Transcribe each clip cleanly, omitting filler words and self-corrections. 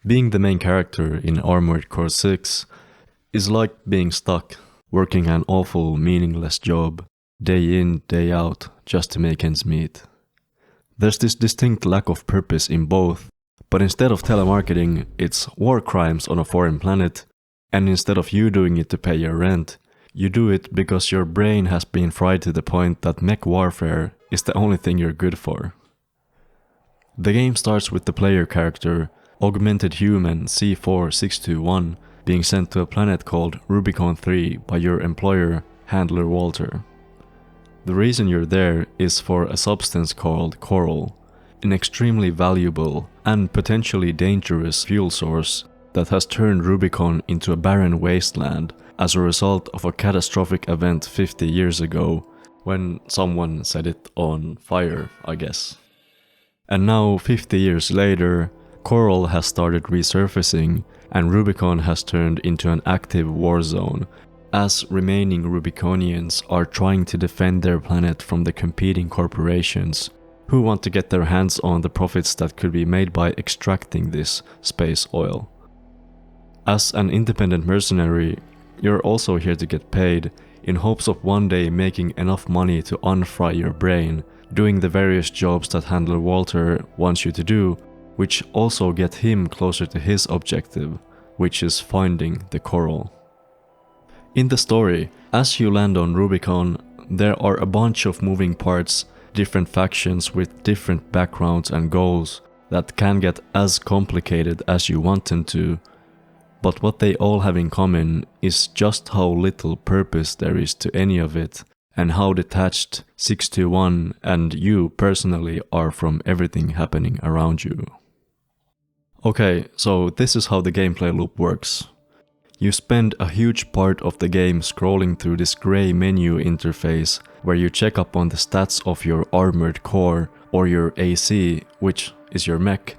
Being the main character in Armored Core 6 is like being stuck, working an awful, meaningless job, day in, day out, just to make ends meet. There's this distinct lack of purpose in both, but instead of telemarketing, it's war crimes on a foreign planet, and instead of you doing it to pay your rent, you do it because your brain has been fried to the point that mech warfare is the only thing you're good for. The game starts with the player character, augmented human C4621, being sent to a planet called Rubicon 3 by your employer, Handler Walter. The reason you're there is for a substance called coral, an extremely valuable and potentially dangerous fuel source that has turned Rubicon into a barren wasteland as a result of a catastrophic event 50 years ago, when someone set it on fire, I guess. And now, 50 years later, coral has started resurfacing and Rubicon has turned into an active war zone, as remaining Rubiconians are trying to defend their planet from the competing corporations who want to get their hands on the profits that could be made by extracting this space oil. As an independent mercenary, you're also here to get paid, in hopes of one day making enough money to unfry your brain, doing the various jobs that Handler Walter wants you to do, which also get him closer to his objective, which is finding the coral. In the story, as you land on Rubicon, there are a bunch of moving parts, different factions with different backgrounds and goals that can get as complicated as you want them to, but what they all have in common is just how little purpose there is to any of it, and how detached 621 and you personally are from everything happening around you. Okay, so this is how the gameplay loop works. You spend a huge part of the game scrolling through this grey menu interface where you check up on the stats of your armored core or your AC, which is your mech,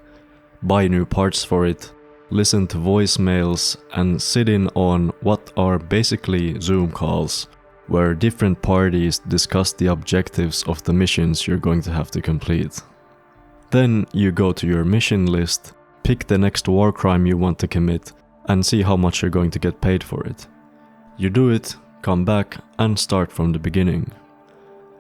buy new parts for it, listen to voicemails, and sit in on what are basically Zoom calls, where different parties discuss the objectives of the missions you're going to have to complete. Then you go to your mission list, pick the next war crime you want to commit, and see how much you're going to get paid for it. You do it, come back, and start from the beginning.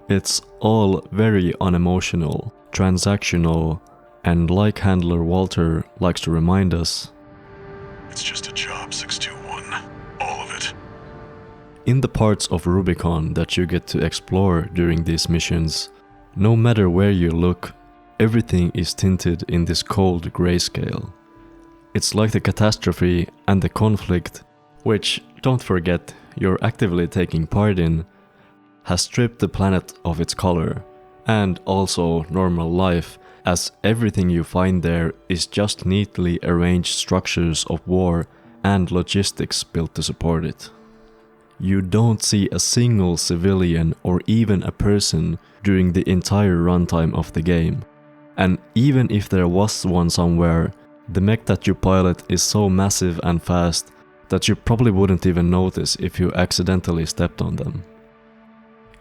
It's all very unemotional, transactional, and like Handler Walter likes to remind us, it's just a job, 621. All of it. In the parts of Rubicon that you get to explore during these missions, no matter where you look, everything is tinted in this cold grayscale. It's like the catastrophe and the conflict, which, don't forget, you're actively taking part in, has stripped the planet of its color, and also normal life, as everything you find there is just neatly arranged structures of war and logistics built to support it. You don't see a single civilian or even a person during the entire runtime of the game, and even if there was one somewhere, the mech that you pilot is so massive and fast that you probably wouldn't even notice if you accidentally stepped on them.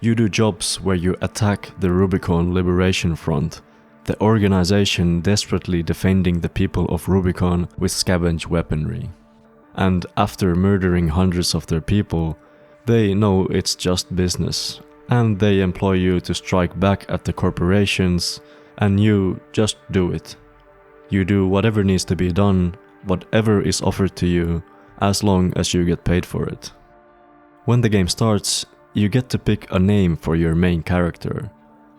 You do jobs where you attack the Rubicon Liberation Front, the organization desperately defending the people of Rubicon with scavenged weaponry. And after murdering hundreds of their people, they know it's just business, and they employ you to strike back at the corporations, and you just do it. You do whatever needs to be done, whatever is offered to you, as long as you get paid for it. When the game starts, you get to pick a name for your main character,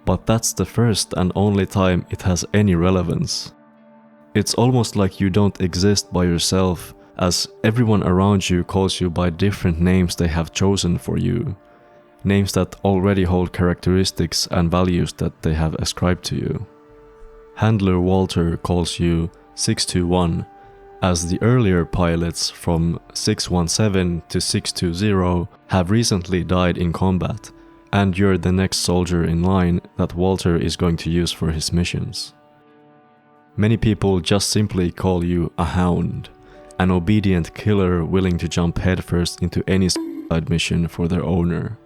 but that's the first and only time it has any relevance. It's almost like you don't exist by yourself, as everyone around you calls you by different names they have chosen for you, names that already hold characteristics and values that they have ascribed to you. Handler Walter calls you 621, as the earlier pilots from 617 to 620 have recently died in combat, and you're the next soldier in line that Walter is going to use for his missions. Many people just simply call you a Hound, an obedient killer willing to jump headfirst into any side mission for their owner.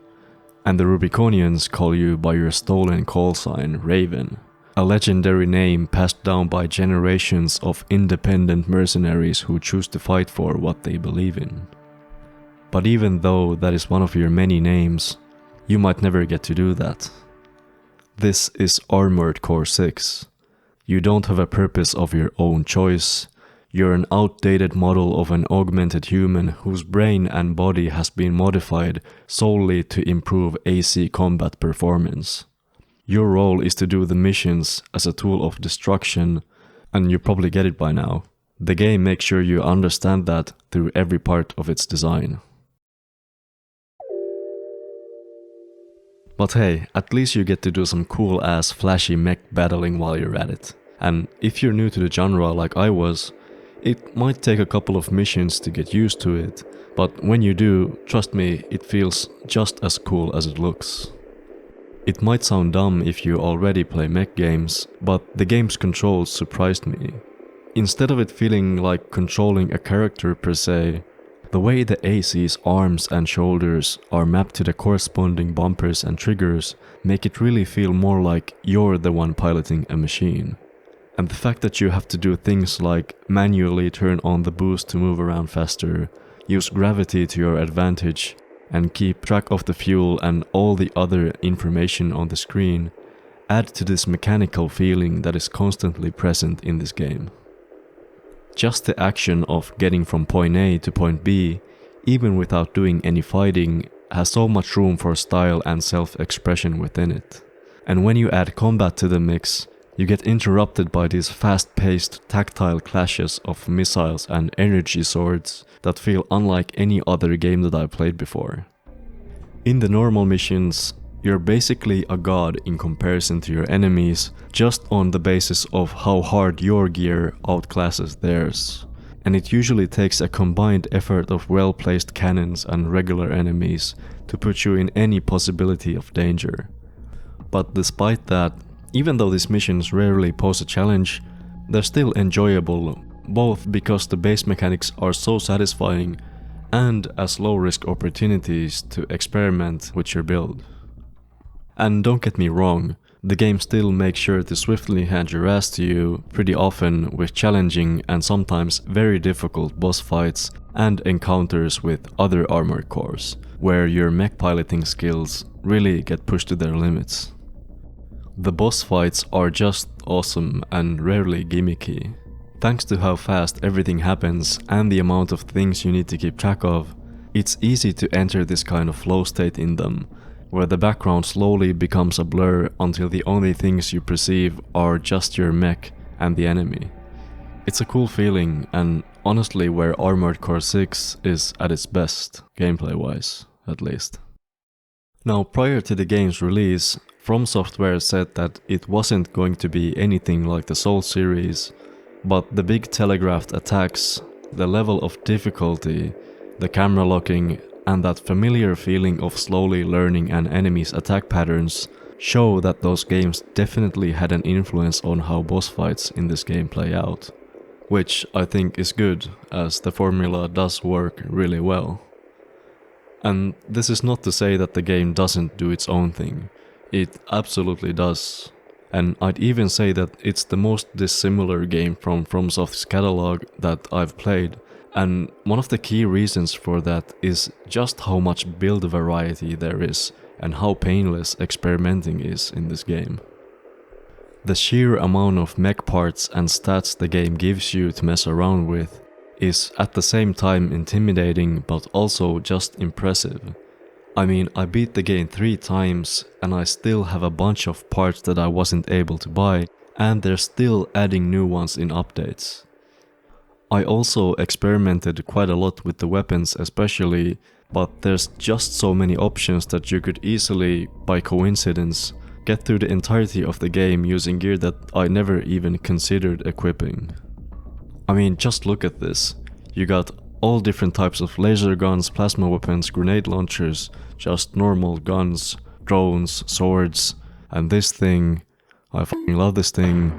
And the Rubiconians call you by your stolen call sign, Raven, a legendary name passed down by generations of independent mercenaries who choose to fight for what they believe in. But even though that is one of your many names, you might never get to do that. This is Armored Core 6. You don't have a purpose of your own choice. You're an outdated model of an augmented human whose brain and body has been modified solely to improve AC combat performance. Your role is to do the missions as a tool of destruction, and you probably get it by now. The game makes sure you understand that through every part of its design. But hey, at least you get to do some cool ass flashy mech battling while you're at it. And if you're new to the genre like I was, it might take a couple of missions to get used to it, but when you do, trust me, it feels just as cool as it looks. It might sound dumb if you already play mech games, but the game's controls surprised me. Instead of it feeling like controlling a character per se, the way the AC's arms and shoulders are mapped to the corresponding bumpers and triggers make it really feel more like you're the one piloting a machine. And the fact that you have to do things like manually turn on the boost to move around faster, use gravity to your advantage, and keep track of the fuel and all the other information on the screen add to this mechanical feeling that is constantly present in this game. Just the action of getting from point A to point B, even without doing any fighting, has so much room for style and self-expression within it. And when you add combat to the mix, you get interrupted by these fast-paced tactile clashes of missiles and energy swords that feel unlike any other game that I've played before. In the normal missions, you're basically a god in comparison to your enemies, just on the basis of how hard your gear outclasses theirs. And it usually takes a combined effort of well-placed cannons and regular enemies to put you in any possibility of danger. But despite that, even though these missions rarely pose a challenge, they're still enjoyable, both because the base mechanics are so satisfying and as low-risk opportunities to experiment with your build. And don't get me wrong, the game still makes sure to swiftly hand your ass to you pretty often with challenging and sometimes very difficult boss fights and encounters with other armored cores, where your mech piloting skills really get pushed to their limits. The boss fights are just awesome and rarely gimmicky. Thanks to how fast everything happens and the amount of things you need to keep track of, it's easy to enter this kind of flow state in them, where the background slowly becomes a blur until the only things you perceive are just your mech and the enemy. It's a cool feeling, and honestly where Armored Core 6 is at its best, gameplay-wise, at least. Now, prior to the game's release, FromSoftware said that it wasn't going to be anything like the Soul series, but the big telegraphed attacks, the level of difficulty, the camera locking, and that familiar feeling of slowly learning an enemy's attack patterns show that those games definitely had an influence on how boss fights in this game play out. Which I think is good, as the formula does work really well. And this is not to say that the game doesn't do its own thing. It absolutely does. And I'd even say that it's the most dissimilar game from FromSoft's catalog that I've played. And one of the key reasons for that is just how much build variety there is and how painless experimenting is in this game. The sheer amount of mech parts and stats the game gives you to mess around with is at the same time intimidating but also just impressive. I mean, I beat the game 3 times and I still have a bunch of parts that I wasn't able to buy, and they're still adding new ones in updates. I also experimented quite a lot with the weapons especially, but there's just so many options that you could easily, by coincidence, get through the entirety of the game using gear that I never even considered equipping. I mean, just look at this. You got all different types of laser guns, plasma weapons, grenade launchers, just normal guns, drones, swords, and this thing, I fucking love this thing,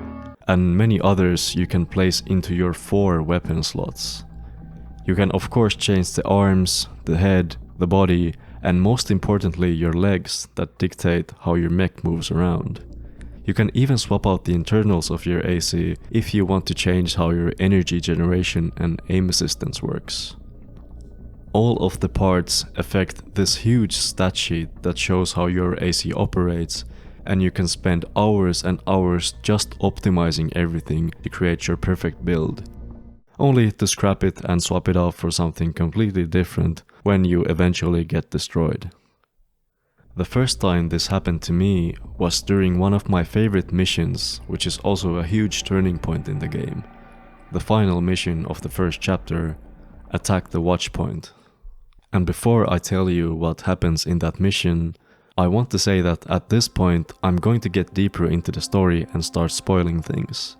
and many others you can place into your 4 weapon slots. You can of course change the arms, the head, the body, and most importantly your legs that dictate how your mech moves around. You can even swap out the internals of your AC if you want to change how your energy generation and aim assistance works. All of the parts affect this huge stat sheet that shows how your AC operates, and you can spend hours and hours just optimizing everything to create your perfect build, only to scrap it and swap it out for something completely different when you eventually get destroyed. The first time this happened to me was during one of my favorite missions, which is also a huge turning point in the game. The final mission of the first chapter, Attack the Watchpoint. And before I tell you what happens in that mission, I want to say that at this point I'm going to get deeper into the story and start spoiling things.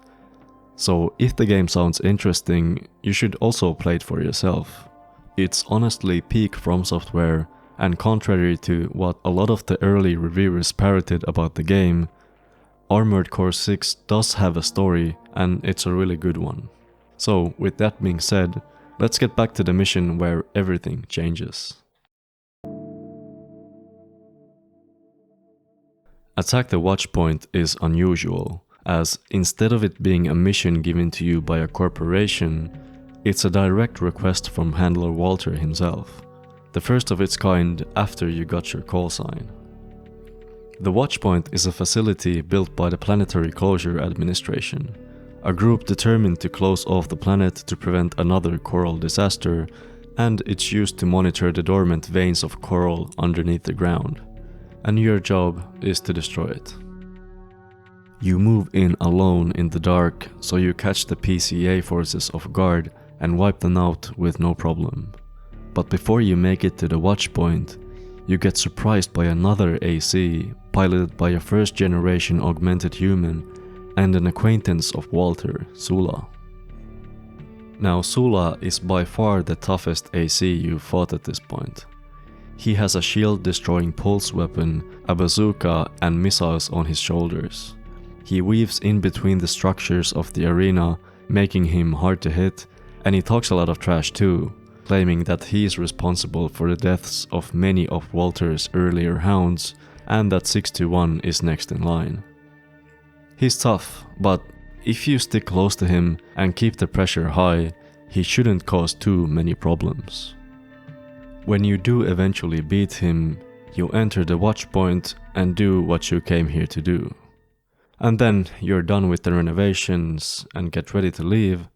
So if the game sounds interesting, you should also play it for yourself. It's honestly peak FromSoftware, and contrary to what a lot of the early reviewers parroted about the game, Armored Core 6 does have a story, and it's a really good one. So with that being said, let's get back to the mission where everything changes. Attack the Watchpoint is unusual, as instead of it being a mission given to you by a corporation, it's a direct request from handler Walter himself, the first of its kind after you got your call sign. The Watchpoint is a facility built by the Planetary Closure Administration, a group determined to close off the planet to prevent another coral disaster, and it's used to monitor the dormant veins of coral underneath the ground, and your job is to destroy it. You move in alone in the dark, so you catch the PCA forces off guard and wipe them out with no problem. But before you make it to the Watchpoint, you get surprised by another AC piloted by a first-generation augmented human and an acquaintance of Walter, Sula. Now Sula is by far the toughest AC you've fought at this point. He has a shield-destroying pulse weapon, a bazooka and missiles on his shoulders. He weaves in between the structures of the arena, making him hard to hit, and he talks a lot of trash too, claiming that he is responsible for the deaths of many of Walter's earlier Hounds, and that 621 is next in line. He's tough, but if you stick close to him and keep the pressure high, he shouldn't cause too many problems. When you do eventually beat him, you enter the Watchpoint and do what you came here to do. And then you're done with the renovations and get ready to leave,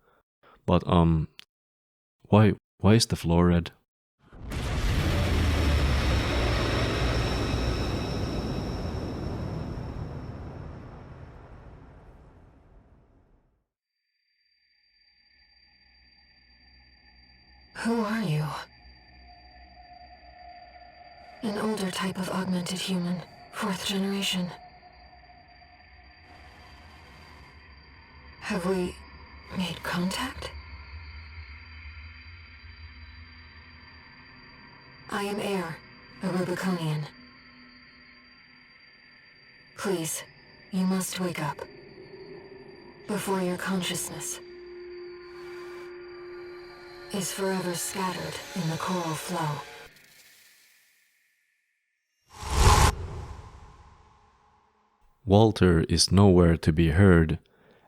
but why is the floor red? Who are you? An older type of augmented human, 4th generation. Have we made contact? I am Air, a Rubiconian. Please, you must wake up. Before your consciousness is forever scattered in the coral flow. Walter is nowhere to be heard,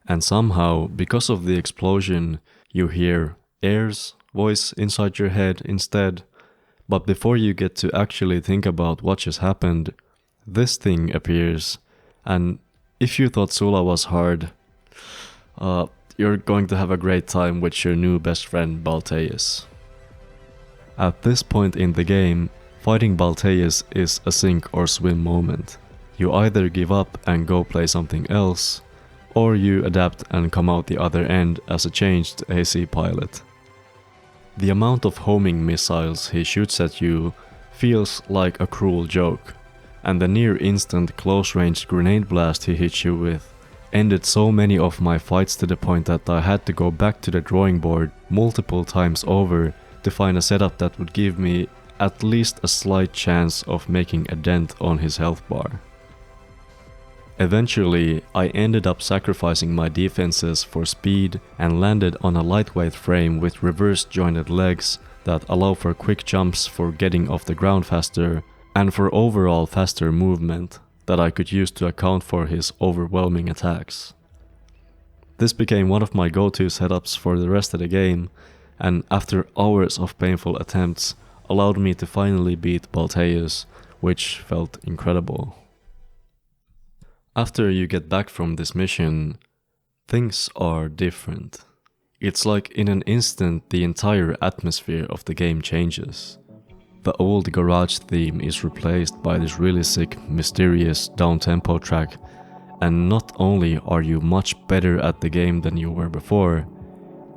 and somehow, because of the explosion, you hear Air's voice inside your head instead. But before you get to actually think about what just happened, this thing appears, and if you thought Sula was hard, you're going to have a great time with your new best friend Balteus. At this point in the game, fighting Balteus is a sink or swim moment. You either give up and go play something else, or you adapt and come out the other end as a changed AC pilot. The amount of homing missiles he shoots at you feels like a cruel joke, and the near instant close-range grenade blast he hits you with ended so many of my fights to the point that I had to go back to the drawing board multiple times over to find a setup that would give me at least a slight chance of making a dent on his health bar. Eventually, I ended up sacrificing my defenses for speed and landed on a lightweight frame with reverse jointed legs that allow for quick jumps for getting off the ground faster and for overall faster movement. that I could use to account for his overwhelming attacks. This became one of my go-to setups for the rest of the game, and after hours of painful attempts, allowed me to finally beat Balteus, which felt incredible. After you get back from this mission, things are different. It's like in an instant the entire atmosphere of the game changes. The old garage theme is replaced by this really sick, mysterious down-tempo track, and not only are you much better at the game than you were before,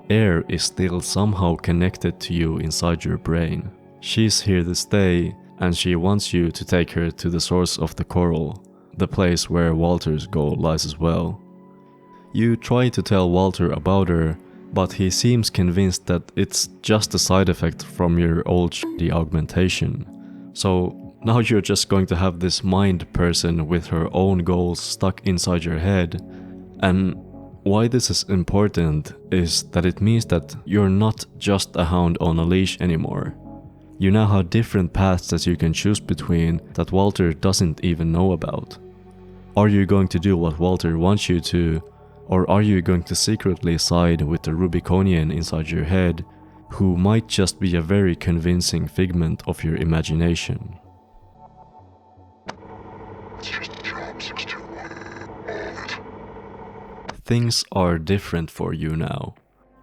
Air is still somehow connected to you inside your brain. She's here to stay, and she wants you to take her to the source of the coral, the place where Walter's goal lies as well. You try to tell Walter about her, but he seems convinced that it's just a side effect from your old shitty augmentation. So now you're just going to have this mind person with her own goals stuck inside your head. And why this is important is that it means that you're not just a hound on a leash anymore. You now have different paths that you can choose between that Walter doesn't even know about. Are you going to do what Walter wants you to, or are you going to secretly side with the Rubiconian inside your head, who might just be a very convincing figment of your imagination? It's just a job 621. All of it. Things are different for you now.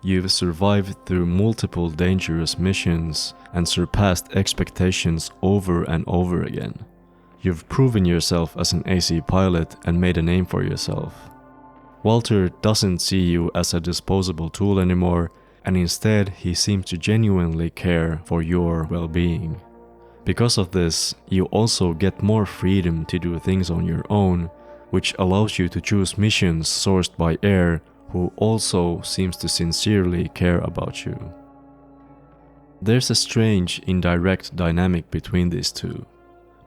You've survived through multiple dangerous missions and surpassed expectations over and over again. You've proven yourself as an AC pilot and made a name for yourself. Walter doesn't see you as a disposable tool anymore, and instead he seems to genuinely care for your well-being. Because of this, you also get more freedom to do things on your own, which allows you to choose missions sourced by Air, who also seems to sincerely care about you. There's a strange, indirect dynamic between these two.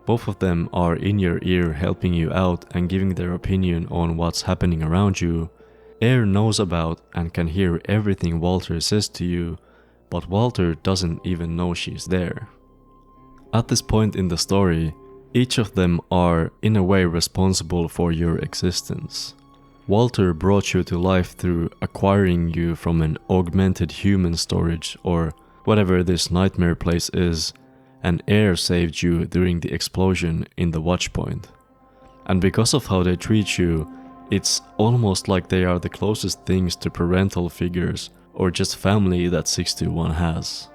Both of them are in your ear helping you out and giving their opinion on what's happening around you. Air knows about and can hear everything Walter says to you, but Walter doesn't even know she's there. At this point in the story, each of them are in a way responsible for your existence. Walter brought you to life through acquiring you from an augmented human storage or whatever this nightmare place is, and Air saved you during the explosion in the watchpoint. And because of how they treat you, it's almost like they are the closest things to parental figures or just family that 621 has.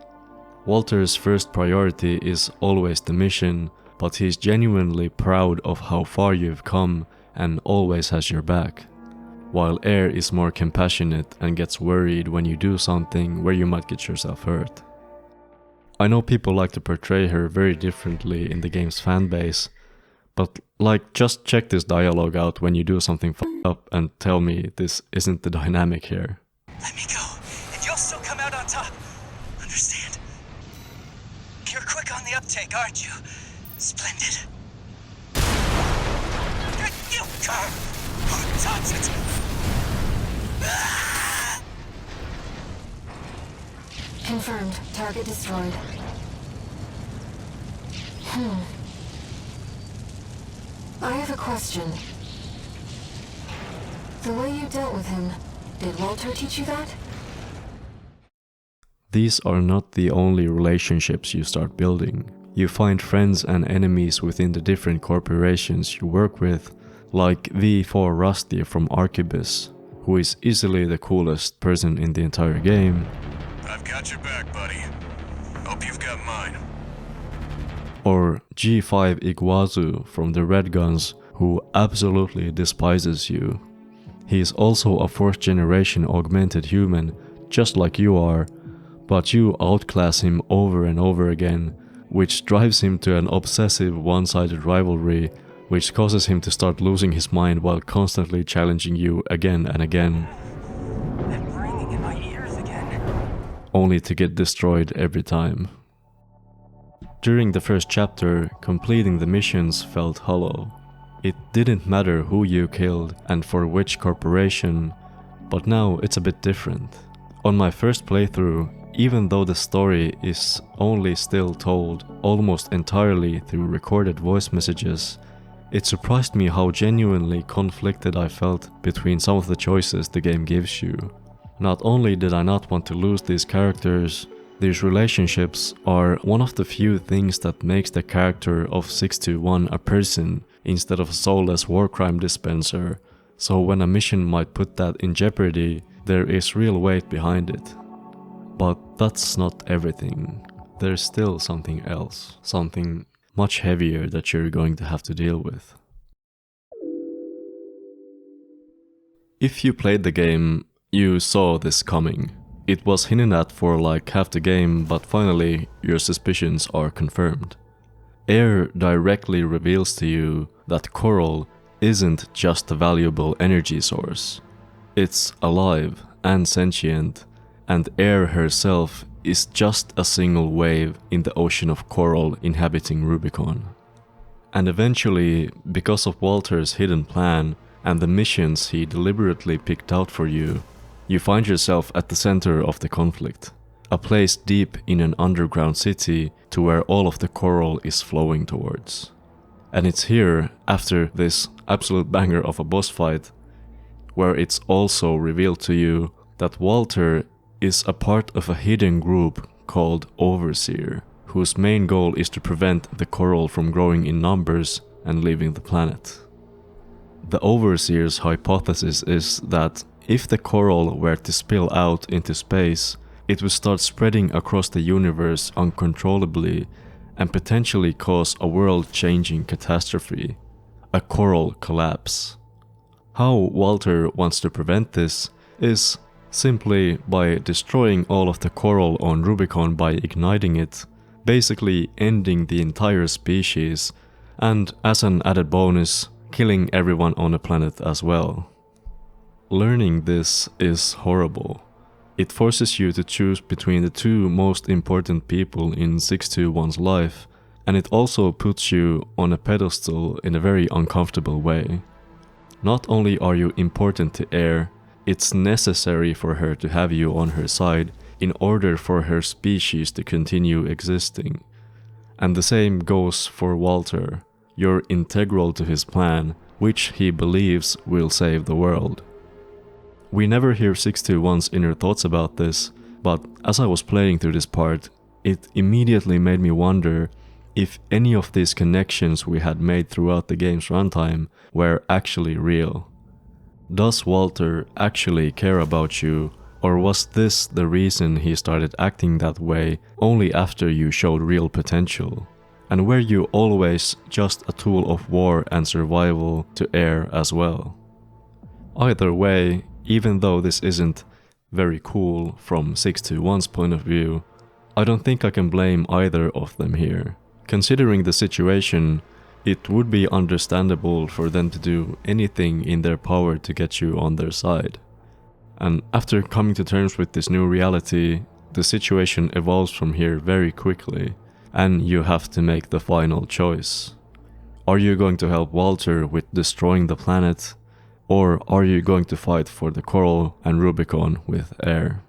Walter's first priority is always the mission, but he's genuinely proud of how far you've come and always has your back, while Air is more compassionate and gets worried when you do something where you might get yourself hurt. I know people like to portray her very differently in the game's fanbase, but just check this dialogue out when you do something f***ed up and tell me this isn't the dynamic here. Let me go, and you'll still come out on top. Understand? You're quick on the uptake, aren't you? Splendid. You come! Who touched it? Confirmed. Target destroyed. I have a question. The way you dealt with him, did Walter teach you that? These are not the only relationships you start building. You find friends and enemies within the different corporations you work with, like V4 Rusty from Arquebus, who is easily the coolest person in the entire game. I've got your back, buddy. Hope you've got mine. Or G5 Iguazu from the Red Guns, who absolutely despises you. He is also a 4th generation augmented human, just like you are, but you outclass him over and over again, which drives him to an obsessive one-sided rivalry, which causes him to start losing his mind while constantly challenging you again and again, And ringing in my ears again. only to get destroyed every time. During the first chapter, completing the missions felt hollow. It didn't matter who you killed and for which corporation, but now it's a bit different. On my first playthrough, even though the story is only still told almost entirely through recorded voice messages, It surprised me how genuinely conflicted I felt between some of the choices the game gives you. Not only did I not want to lose these characters, these relationships are one of the few things that makes the character of 621 a person instead of a soulless war crime dispenser, so when a mission might put that in jeopardy, there is real weight behind it. But that's not everything. There's still something else, something much heavier that you're going to have to deal with. If you played the game, you saw this coming. It was hinted at for like half the game, but finally your suspicions are confirmed. Air directly reveals to you that Coral isn't just a valuable energy source. It's alive and sentient, and Air herself is just a single wave in the ocean of coral inhabiting Rubicon. And eventually, because of Walter's hidden plan and the missions he deliberately picked out for you, you find yourself at the center of the conflict, a place deep in an underground city to where all of the coral is flowing towards. And it's here, after this absolute banger of a boss fight, where it's also revealed to you that Walter is a part of a hidden group called Overseer, whose main goal is to prevent the coral from growing in numbers and leaving the planet. The Overseer's hypothesis is that if the coral were to spill out into space, it would start spreading across the universe uncontrollably and potentially cause a world-changing catastrophe, a coral collapse. How Walter wants to prevent this is simply by destroying all of the coral on Rubicon by igniting it, basically ending the entire species, and as an added bonus, killing everyone on the planet as well. Learning this is horrible. It forces you to choose between the two most important people in 621's life, and it also puts you on a pedestal in a very uncomfortable way. Not only are you important to Air, it's necessary for her to have you on her side in order for her species to continue existing. And the same goes for Walter. You're integral to his plan, which he believes will save the world. We never hear 621's inner thoughts about this, but as I was playing through this part, it immediately made me wonder if any of these connections we had made throughout the game's runtime were actually real. Does Walter actually care about you, or was this the reason he started acting that way only after you showed real potential? And were you always just a tool of war and survival to Air as well? Either way, even though this isn't very cool from 621's point of view, I don't think I can blame either of them here. Considering the situation, it would be understandable for them to do anything in their power to get you on their side. And after coming to terms with this new reality, the situation evolves from here very quickly, and you have to make the final choice. Are you going to help Walter with destroying the planet, or are you going to fight for the coral and Rubicon with Air?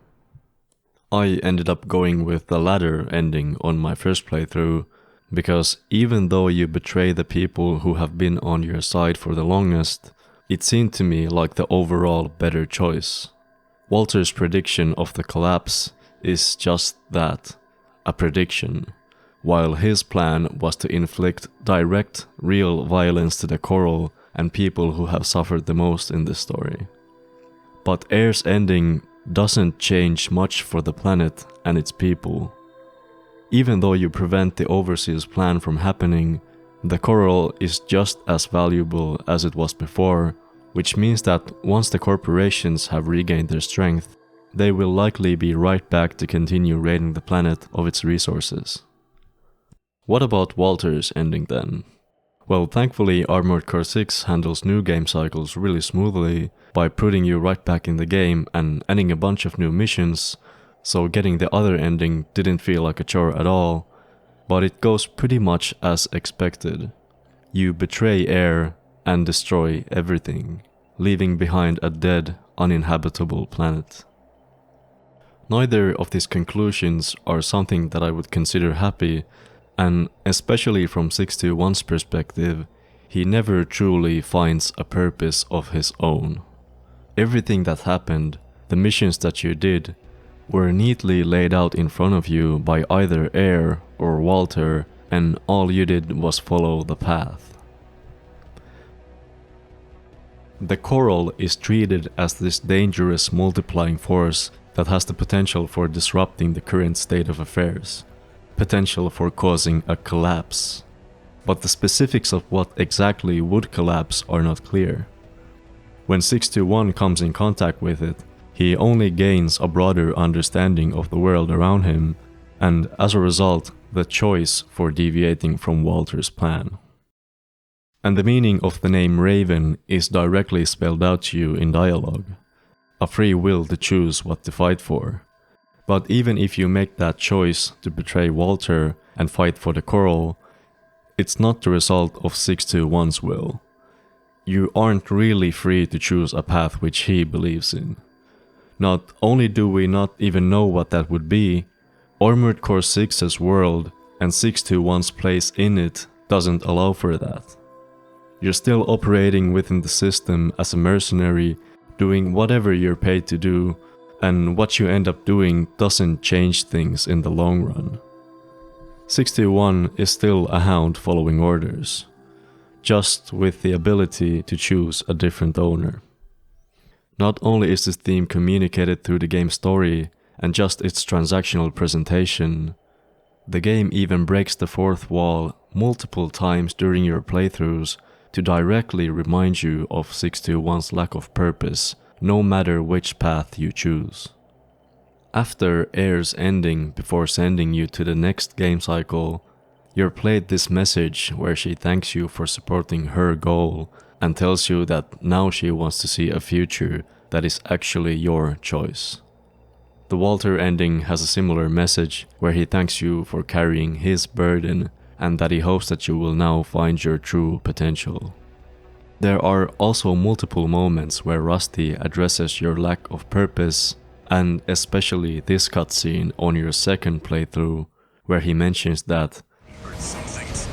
I ended up going with the latter ending on my first playthrough, because even though you betray the people who have been on your side for the longest, it seemed to me like the overall better choice. Walter's prediction of the collapse is just that, a prediction, while his plan was to inflict direct, real violence to the coral and people who have suffered the most in this story. But Air's ending doesn't change much for the planet and its people. Even though you prevent the Overseer's plan from happening, the coral is just as valuable as it was before, which means that once the corporations have regained their strength, they will likely be right back to continue raiding the planet of its resources. What about Walter's ending then? Well, thankfully Armored Core 6 handles new game cycles really smoothly by putting you right back in the game and adding a bunch of new missions, so getting the other ending didn't feel like a chore at all, but it goes pretty much as expected. You betray Air and destroy everything, leaving behind a dead, uninhabitable planet. Neither of these conclusions are something that I would consider happy, and especially from 621's perspective, he never truly finds a purpose of his own. Everything that happened, the missions that you did, were neatly laid out in front of you by either Air or Walter, and all you did was follow the path. The coral is treated as this dangerous multiplying force that has the potential for disrupting the current state of affairs, potential for causing a collapse. But the specifics of what exactly would collapse are not clear. When 621 comes in contact with it, he only gains a broader understanding of the world around him, and as a result, the choice for deviating from Walter's plan. And the meaning of the name Raven is directly spelled out to you in dialogue. A free will to choose what to fight for. But even if you make that choice to betray Walter and fight for the coral, it's not the result of 621's will. You aren't really free to choose a path which he believes in. Not only do we not even know what that would be, Armored Core 6's world and 621's place in it doesn't allow for that. You're still operating within the system as a mercenary, doing whatever you're paid to do, and what you end up doing doesn't change things in the long run. 621 is still a Hound following orders, just with the ability to choose a different owner. Not only is this theme communicated through the game's story and just its transactional presentation, the game even breaks the fourth wall multiple times during your playthroughs to directly remind you of 621's lack of purpose, no matter which path you choose. After Air's ending before sending you to the next game cycle, you're played this message where she thanks you for supporting her goal and tells you that now she wants to see a future that is actually your choice. The Walter ending has a similar message where he thanks you for carrying his burden and that he hopes that you will now find your true potential. There are also multiple moments where Rusty addresses your lack of purpose, and especially this cutscene on your second playthrough, where he mentions that Heard something's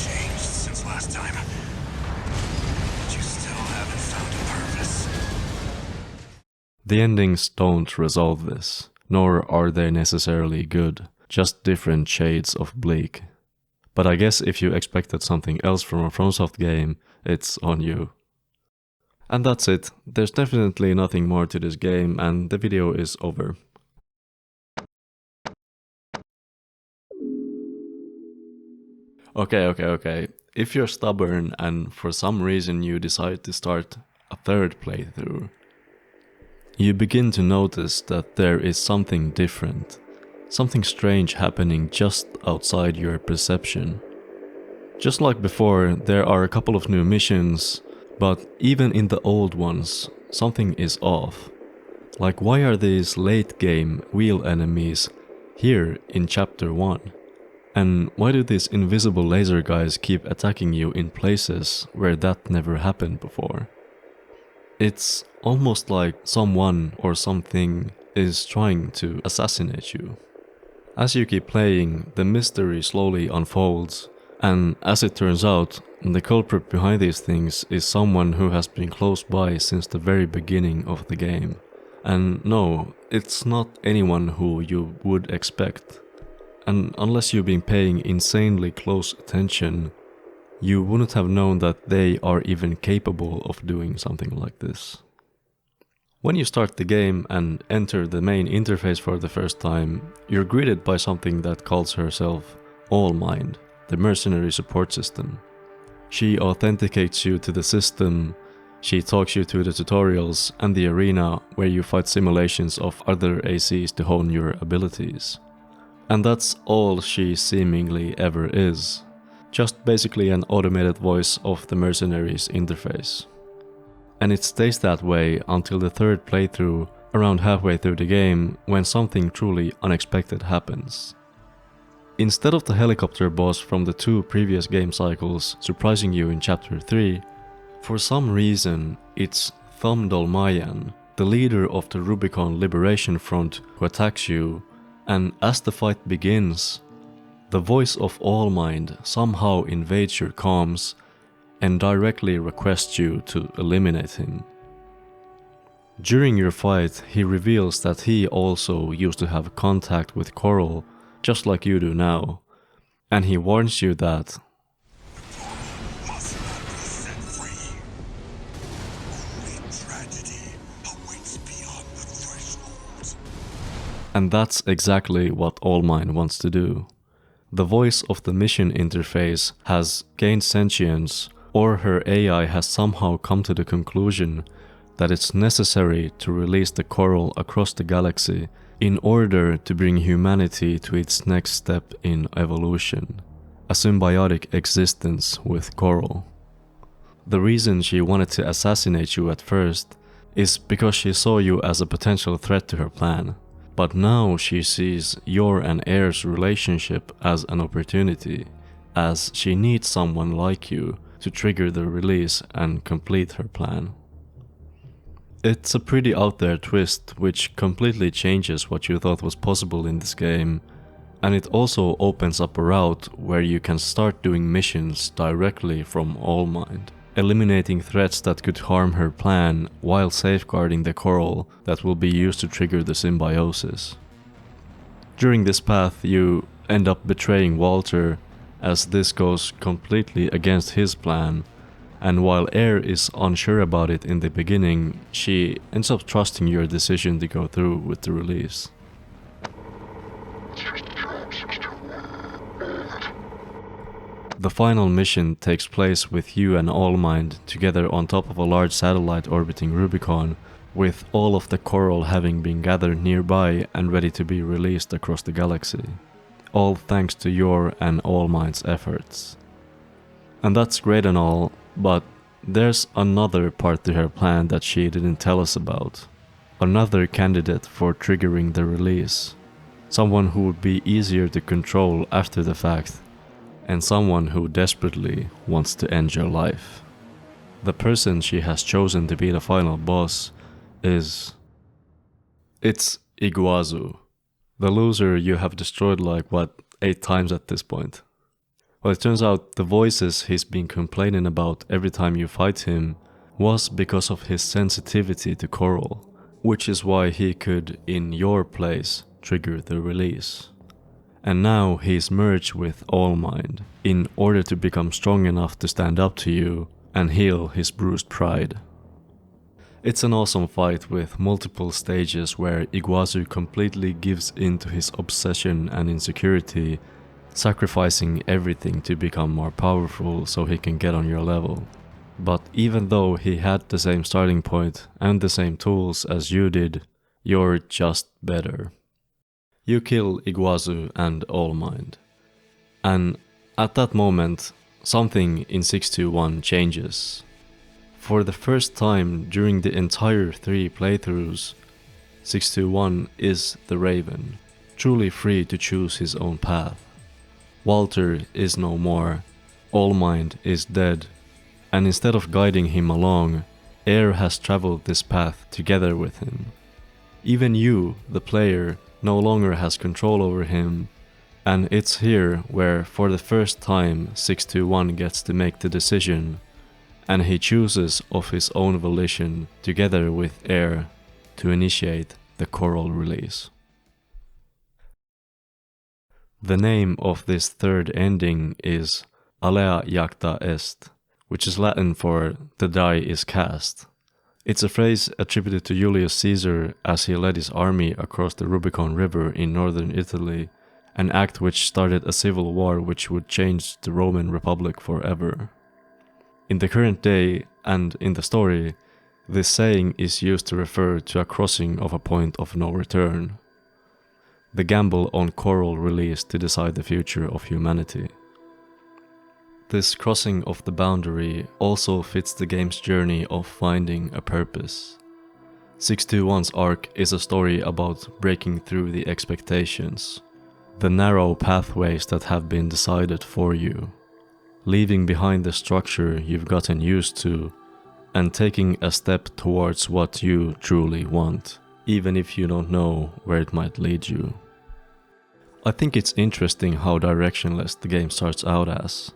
changed since last time, but you still haven't found a purpose. the endings don't resolve this, nor are they necessarily good, just different shades of bleak. But I guess if you expected something else from a FromSoft game, it's on you. And that's it. There's definitely nothing more to this game, and the video is over. Okay. If you're stubborn and for some reason you decide to start a third playthrough, you begin to notice that there is something different. Something strange happening just outside your perception. Just like before, there are a couple of new missions, but even in the old ones, something is off. Like, why are these late game wheel enemies here in chapter 1? And why do these invisible laser guys keep attacking you in places where that never happened before? It's almost like someone or something is trying to assassinate you. As you keep playing, the mystery slowly unfolds, and as it turns out, the culprit behind these things is someone who has been close by since the very beginning of the game. And no, it's not anyone who you would expect. And unless you've been paying insanely close attention, you wouldn't have known that they are even capable of doing something like this. When you start the game and enter the main interface for the first time, you're greeted by something that calls herself All Mind, the mercenary support system. She authenticates you to the system, she talks you through the tutorials and the arena where you fight simulations of other ACs to hone your abilities. And that's all she seemingly ever is, just basically an automated voice of the mercenary's interface. And it stays that way until the third playthrough, around halfway through the game, when something truly unexpected happens. Instead of the helicopter boss from the 2 previous game cycles surprising you in chapter 3, for some reason it's Thumb Dolmayan, the leader of the Rubicon Liberation Front, who attacks you, and as the fight begins, the voice of All Mind somehow invades your comms and directly requests you to eliminate him. During your fight, he reveals that he also used to have contact with Coral, just like you do now, and he warns you that Must not be set free. Only tragedy awaits beyond the threshold. and that's exactly what Allmine wants to do. The voice of the mission interface has gained sentience, or her AI has somehow come to the conclusion that it's necessary to release the Coral across the galaxy in order to bring humanity to its next step in evolution, a symbiotic existence with Coral. The reason she wanted to assassinate you at first is because she saw you as a potential threat to her plan, but now she sees your and Air's relationship as an opportunity, as she needs someone like you to trigger the release and complete her plan. It's a pretty out there twist which completely changes what you thought was possible in this game, and it also opens up a route where you can start doing missions directly from Allmind, eliminating threats that could harm her plan while safeguarding the Coral that will be used to trigger the symbiosis. During this path you end up betraying Walter, as this goes completely against his plan, and while Air is unsure about it in the beginning, she ends up trusting your decision to go through with the release. The final mission takes place with you and Allmind together on top of a large satellite orbiting Rubicon, with all of the Coral having been gathered nearby and ready to be released across the galaxy. All thanks to your and Allmind's efforts. And that's great and all, but there's another part to her plan that she didn't tell us about. Another candidate for triggering the release. Someone who would be easier to control after the fact, and someone who desperately wants to end your life. The person she has chosen to be the final boss is... it's Iguazu, the loser you have destroyed like, 8 times at this point. Well, it turns out the voices he's been complaining about every time you fight him was because of his sensitivity to Coral, which is why he could, in your place, trigger the release. And now he's merged with Allmind in order to become strong enough to stand up to you and heal his bruised pride. It's an awesome fight with multiple stages where Iguazu completely gives in to his obsession and insecurity, sacrificing everything to become more powerful so he can get on your level. But even though he had the same starting point and the same tools as you did, you're just better. You kill Iguazu and Allmind. And at that moment, something in 621 changes. For the first time during the entire 3 playthroughs, 621 is the Raven, truly free to choose his own path. Walter is no more, Allmind is dead, and instead of guiding him along, Air has traveled this path together with him. Even you, the player, no longer has control over him, and it's here where for the first time 621 gets to make the decision, and he chooses of his own volition together with Air to initiate the Coral release. The name of this third ending is Alea Jacta Est, which is Latin for the die is cast. It's a phrase attributed to Julius Caesar as he led his army across the Rubicon River in northern Italy, an act which started a civil war which would change the Roman Republic forever. In the current day and in the story, this saying is used to refer to a crossing of a point of no return. The gamble on Coral release to decide the future of humanity. This crossing of the boundary also fits the game's journey of finding a purpose. 621's arc is a story about breaking through the expectations, the narrow pathways that have been decided for you, leaving behind the structure you've gotten used to, and taking a step towards what you truly want, even if you don't know where it might lead you. I think it's interesting how directionless the game starts out as.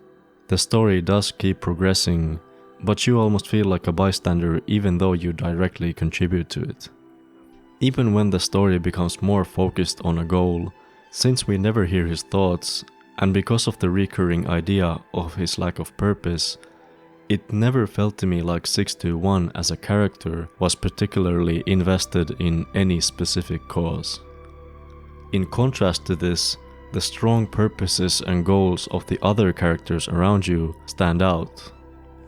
The story does keep progressing, but you almost feel like a bystander even though you directly contribute to it. Even when the story becomes more focused on a goal, since we never hear his thoughts, and because of the recurring idea of his lack of purpose, it never felt to me like 621 as a character was particularly invested in any specific cause. In contrast to this, the strong purposes and goals of the other characters around you stand out.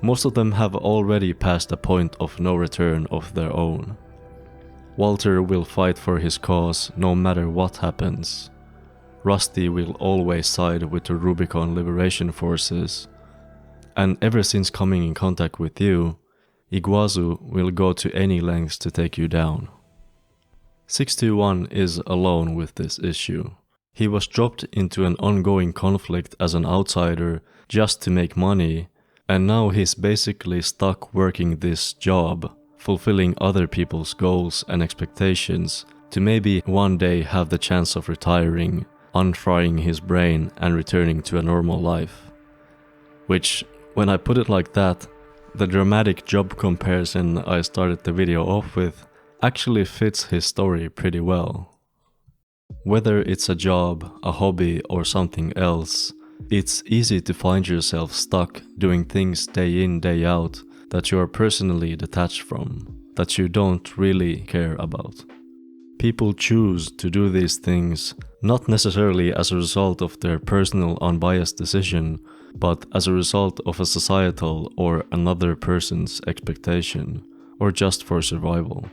Most of them have already passed a point of no return of their own. Walter will fight for his cause no matter what happens. Rusty will always side with the Rubicon Liberation Forces. And ever since coming in contact with you, Iguazu will go to any lengths to take you down. 621 is alone with this issue. He was dropped into an ongoing conflict as an outsider just to make money, and now he's basically stuck working this job, fulfilling other people's goals and expectations to maybe one day have the chance of retiring, unfrying his brain and returning to a normal life. Which, when I put it like that, the dramatic job comparison I started the video off with actually fits his story pretty well. Whether it's a job, a hobby or something else, it's easy to find yourself stuck doing things day in, day out that you are personally detached from, that you don't really care about. People choose to do these things not necessarily as a result of their personal unbiased decision, but as a result of a societal or another person's expectation, or just for survival.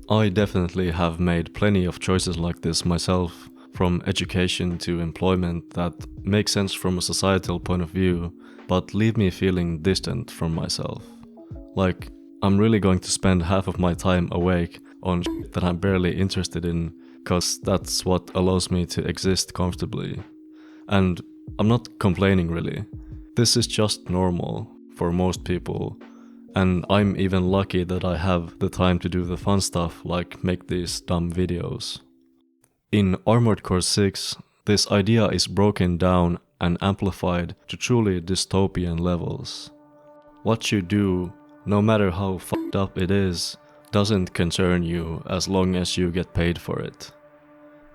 I definitely have made plenty of choices like this myself, from education to employment, that make sense from a societal point of view, but leave me feeling distant from myself. Like, I'm really going to spend half of my time awake on shit that I'm barely interested in, cause that's what allows me to exist comfortably. And I'm not complaining really. This is just normal for most people, and I'm even lucky that I have the time to do the fun stuff like make these dumb videos. In Armored Core 6, this idea is broken down and amplified to truly dystopian levels. What you do, no matter how fucked up it is, doesn't concern you as long as you get paid for it.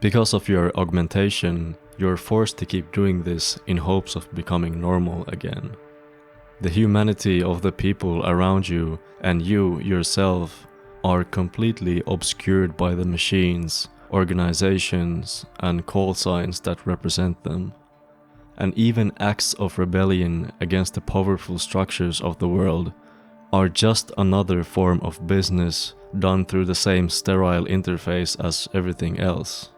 Because of your augmentation, you're forced to keep doing this in hopes of becoming normal again. The humanity of the people around you and you yourself are completely obscured by the machines, organizations, and call signs that represent them. And even acts of rebellion against the powerful structures of the world are just another form of business done through the same sterile interface as everything else.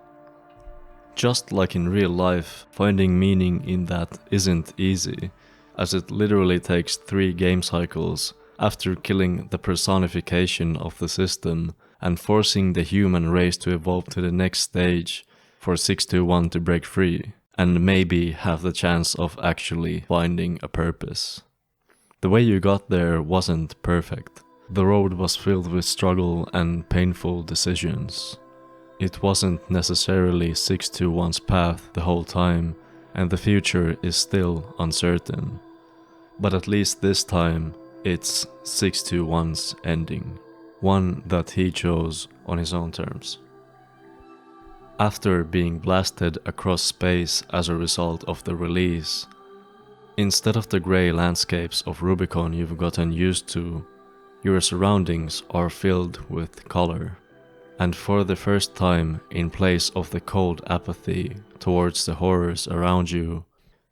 Just like in real life, finding meaning in that isn't easy, as it literally takes 3 game cycles after killing the personification of the system and forcing the human race to evolve to the next stage for 621 to break free, and maybe have the chance of actually finding a purpose. The way you got there wasn't perfect. The road was filled with struggle and painful decisions. It wasn't necessarily 621's path the whole time, and the future is still uncertain. But at least this time, it's 621's ending, one that he chose on his own terms. After being blasted across space as a result of the release, instead of the grey landscapes of Rubicon you've gotten used to, your surroundings are filled with color. And for the first time, in place of the cold apathy towards the horrors around you,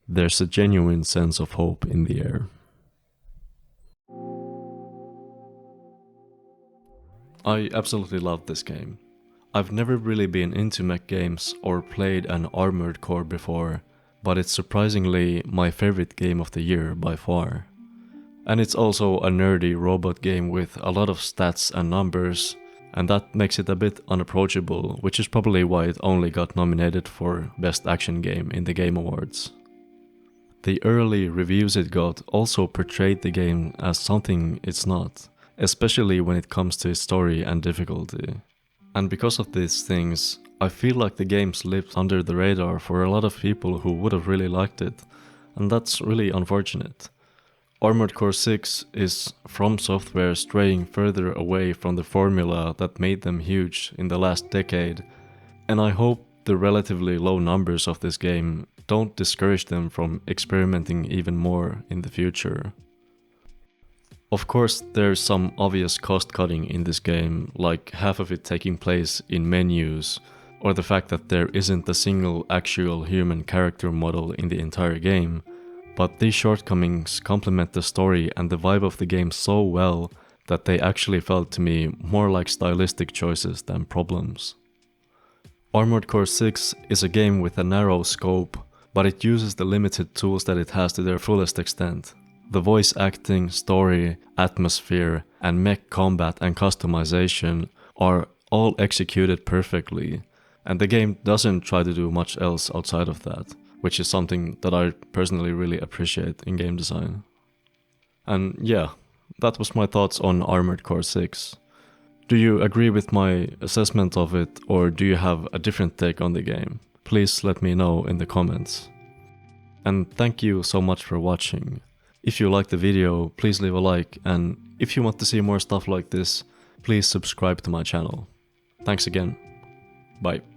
there's a genuine sense of hope in the air. I absolutely love this game. I've never really been into mech games or played an Armored Core before, but it's surprisingly my favorite game of the year by far. And it's also a nerdy robot game with a lot of stats and numbers, and that makes it a bit unapproachable, which is probably why it only got nominated for Best Action Game in the Game Awards. The early reviews it got also portrayed the game as something it's not, especially when it comes to its story and difficulty. And because of these things, I feel like the game slipped under the radar for a lot of people who would have really liked it, and that's really unfortunate. Armored Core 6 is FromSoftware straying further away from the formula that made them huge in the last decade, and I hope the relatively low numbers of this game don't discourage them from experimenting even more in the future. Of course, there's some obvious cost cutting in this game, like half of it taking place in menus, or the fact that there isn't a single actual human character model in the entire game, but these shortcomings complement the story and the vibe of the game so well that they actually felt to me more like stylistic choices than problems. Armored Core 6 is a game with a narrow scope, but it uses the limited tools that it has to their fullest extent. The voice acting, story, atmosphere, and mech combat and customization are all executed perfectly, and the game doesn't try to do much else outside of that, which is something that I personally really appreciate in game design. And yeah, that was my thoughts on Armored Core 6. Do you agree with my assessment of it, or do you have a different take on the game? Please let me know in the comments. And thank you so much for watching. If you liked the video, please leave a like, and if you want to see more stuff like this, please subscribe to my channel. Thanks again. Bye.